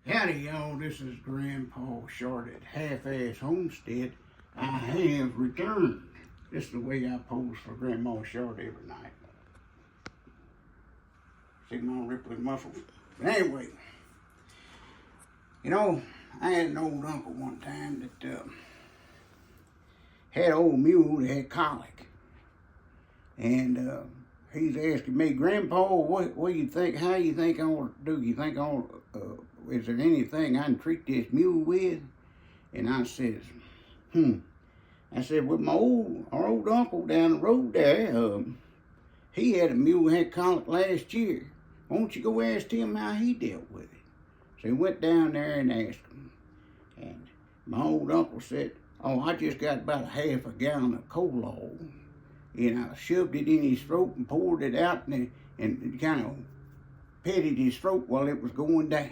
Howdy y'all, this is Grandpa Shart at Half-Ass Homestead. I have returned. This is the way I pose for Grandma Shart every night. See my rippling muscles? But anyway, you know, I had an old uncle one time that had an old mule that had colic. And he's asking me, Grandpa, what do you think, how you think I ought to do? You think I ought is there anything I can treat this mule with? And I says, I said, well, our old uncle down the road there, he had a mule that had colic last year. Why don't you go ask him how he dealt with it? So he went down there and asked him. And my old uncle said, oh, I just got about half a gallon of coal oil. And I shoved it in his throat and poured it out and kind of petted his throat while it was going down.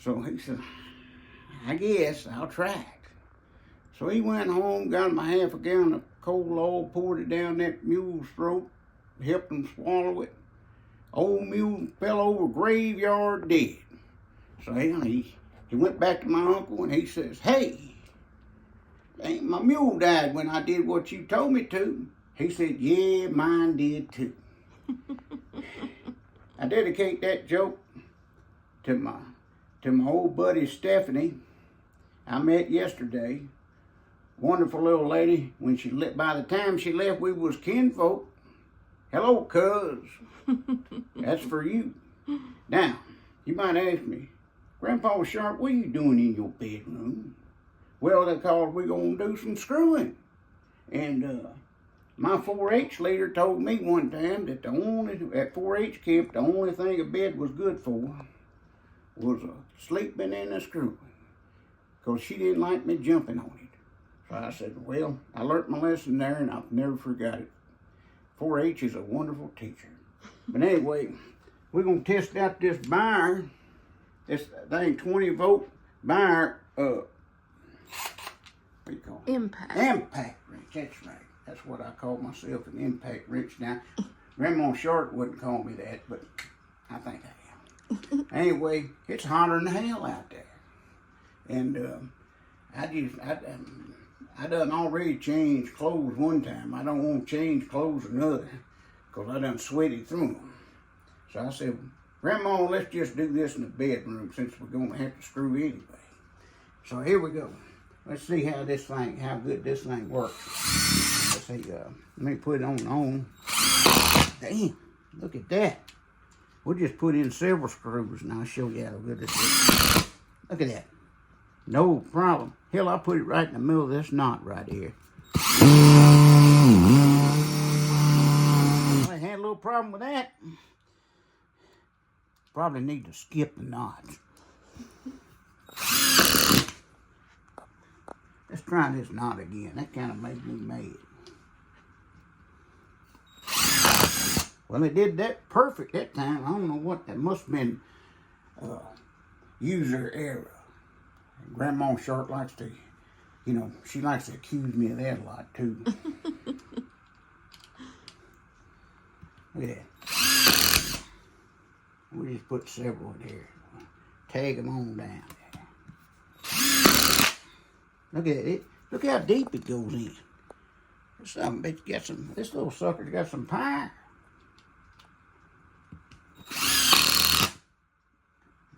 So he said, I guess I'll try it. So he went home, got him a half a gallon of coal oil, poured it down that mule's throat, helped him swallow it. Old mule fell over graveyard dead. So he went back to my uncle and he says, hey, my mule died when I did what you told me to. He said, yeah, mine did too. I dedicate that joke to my old buddy Stephanie. I met yesterday. Wonderful little lady. When by the time she left, we was kinfolk. Hello, cuz. That's for you. Now, you might ask me, Grandpa Shart, what are you doing in your bedroom? Well, because we're going to do some screwing. And my 4-H leader told me one time that at 4-H camp, the only thing a bed was good for was sleeping and a screwing. Because she didn't like me jumping on it. So I said, well, I learned my lesson there and I've never forgot it. 4-H is a wonderful teacher. But anyway, we're going to test out this Bauer, this thing 20-volt Bauer, what do you call it? Impact wrench, that's right. That's what I call myself, an impact wrench. Now, Grandma Shart wouldn't call me that, but I think I am. Anyway, it's hotter than hell out there. And I done already changed clothes one time. I don't want to change clothes another, because I done sweated through them. So I said, Grandma, let's just do this in the bedroom since we're going to have to screw anyway. So here we go. Let's see how good this thing works. Let's see, let me put it on. Damn, look at that. We'll just put in several screws and I'll show you how good this is. Look at that. No problem. Hell, I'll put it right in the middle of this knot right here. I had a little problem with that. Probably need to skip the knots. Let's try this knot again. That kind of made me mad. Well, it did that perfect that time. I don't know what, that must have been user error. Grandma Shart likes to, she likes to accuse me of that a lot too. Look at that. We just put several in here. Tag them on down there. Look at it. Look how deep it goes in. This little sucker's got some power.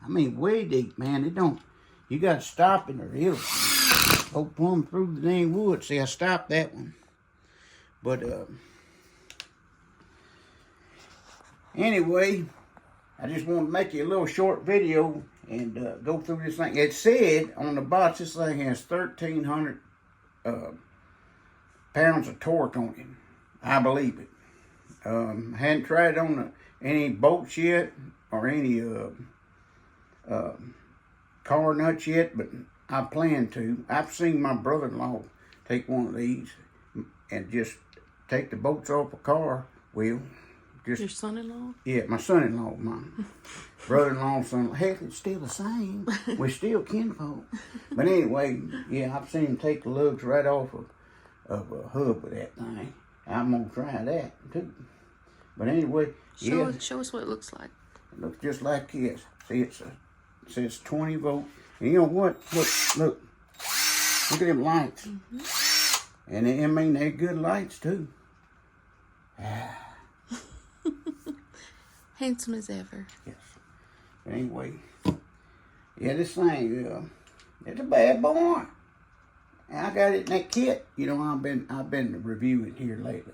I mean, way deep, man. You got to stop it or it'll go plumb through the dang wood. See, I stopped that one. But, anyway, I just want to make you a little short video and go through this thing. It said on the box, this thing has 1,300 pounds of torque on it. I believe it. I hadn't tried it on any bolts yet or any car nuts yet, but I plan to. I've seen my brother-in-law take one of these and just take the bolts off a car wheel. Your son-in-law? Yeah, my son-in-law, my brother-in-law, son-in-law. Heck, it's still the same. We're still kinfolk. But anyway, yeah, I've seen him take the lugs right off of a hub with that thing. I'm going to try that, too. But anyway, Show us what it looks like. It looks just like this. See, it's a It says 20 volt. And you know what? Look at them lights. And I mean, they're good lights too. Handsome as ever. Yes. But anyway, yeah, this thing, it's a bad boy. And I got it in that kit. You know, I've been reviewing here lately,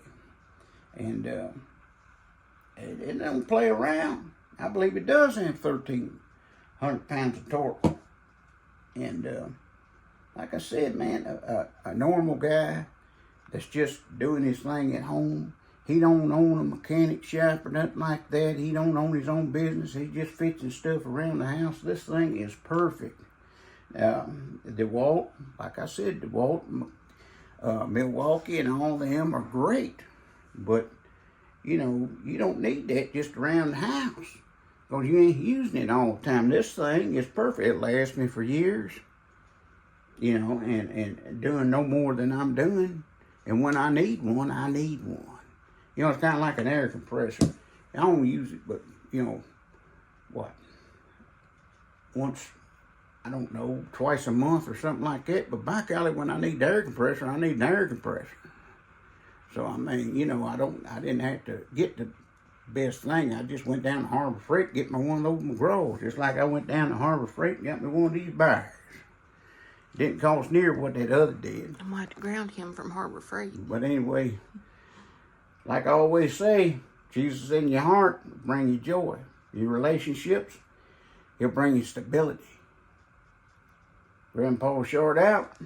and it don't play around. I believe it does have 1,300 pounds of torque. And like I said, man, a normal guy that's just doing his thing at home, he don't own a mechanic shop or nothing like that. He don't own his own business. He's just fixing stuff around the house. This thing is perfect. DeWalt, like I said, DeWalt, Milwaukee, and all of them are great. But, you know, you don't need that just around the house, because you ain't using it all the time. This thing is perfect. It lasts me for years, you know, and doing no more than I'm doing. And when I need one, I need one. You know, it's kind of like an air compressor. I don't use it, but, you know, once, I don't know, twice a month or something like that. But by golly, when I need the air compressor, I need an air compressor. So, I mean, you know, I didn't have to get the best thing. I just went down to Harbor Freight, get me one of those McGraws, just like I went down to Harbor Freight and got me one of these Bauers. Didn't cost near what that other did. I might ground him from Harbor Freight. But anyway, like I always say, Jesus in your heart will bring you joy. Your relationships, he'll bring you stability. Grandpa Shart out.